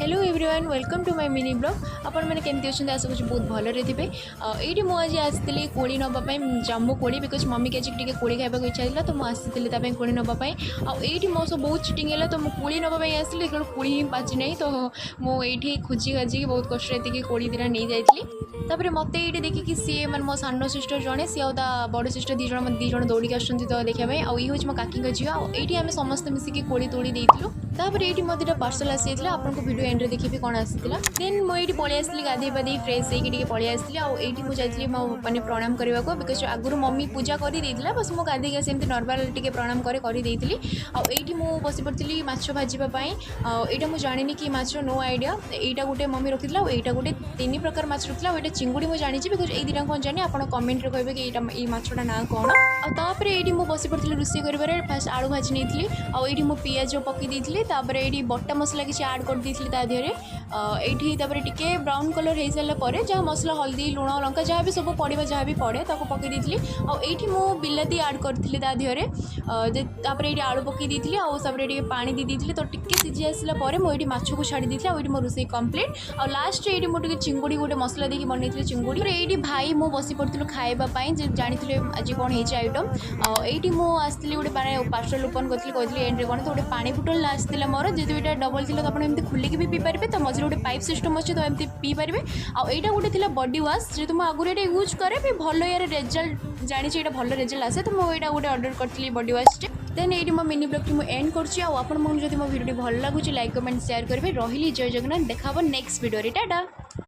Hello everyone welcome to my mini blog आपण मैंने केमती अच्छे आशा कुछ बहुत भलरे थे ये मुझे आसती कोड़ी नापी जम्मू कोड़ी बिकज मम्मी के आज कोड़ी खाइबा इच्छा था तो मुझे कोड़ी नापी आईटी मो सब बहुत चिटिंग है तो मुझे कोड़ी नापी आसली कोड़ी ही पाची ना तो मुझे खोजी खाजी बहुत कष्ट कोड़ी दिना नहीं जाइली तापर मत ये देखिए सी मैंने मो सान सिस्टर जड़े सी बड़ सिस्टर दीज दौड़ी आसुँच तो देखापी आई हूँ मो काकी झील आईटी आम समस्त मिसिकी कोड़ी तोड़ी देलु तापर ये मत पार्सल आसी आपको वीडियो एंड देखिए कौन आसाला देन मुझे पलि आसली गाधे पाधे फ्रेश होगी पलि आसली आईटी मुझे मो मैंने प्रणाम करने को बिकज आगुरी मम्मी पूजा करदे बस मुझे गाधे आसी नर्माल टी प्रणाम करदे आईटी मुझे बस पड़ी माछ भाजवाई यहाँ मुझे जानी कि माछ नो आइडिया यहाँ गोटे मम्मी रखी यहाँ गोटे 3 प्रकार माछ रखा यहाँ चिंगुड़ी मुझे जानी बिकज ये दिना कौन जानी आप कमेंट कहे कि ये माछटा ना कौन आपर ये मुझे बस पड़ी रोषे कर फास्ट आलू भाजी नहीं आई मुझे पिज पकई तापर ये बटा मसला किसी आड कर देहरे ये टिके ब्राउन कलर हो सारापर जहाँ मसला हल्दी लुण लंका जहाँ भी सब पड़ा जहाँ भी पड़े पकई देती आईटी मु बिलाती आड करी देहरे ये आलू पकई देती आगे पानी दी तो टिके सीझी आसला मुझे माछ को छाड़ी देती आई मो रोषे कम्प्लीट और लास्ट ये मुझे चिंगुड़ी गोटे मसला देकी बनई चिंगुड़ी ये भाई मु बसी पड़ी खावाई जानी आज कौन हो आइटम ये मुझे गोटे पार्सल ओपन करी कहती एंड्रे कौन तो गोटे पानी बोतल आसाला मोर जेहतु यहाँ डबल थी तो आपते खोलिकी भी पी पारे तो मझे गोटे पाइप सिस्टम अच्छे तो एमती पी पारे आईटा गोटे बॉडी वाश जेहतु मुझे आगुरी यूज करे भल यार रिजल्ट जानी ये भल रिजल्ट आसे तो मुझे गोटे अर्डर करी बॉडी वाश देन ये मो मिनी ब्लॉग मुझे एंड कर भिडियो भल लगुच लाइक कमेंट शेयर करेंगे रही जय जगन्नाथ देखा नेक्स्ट वीडियो टाटा।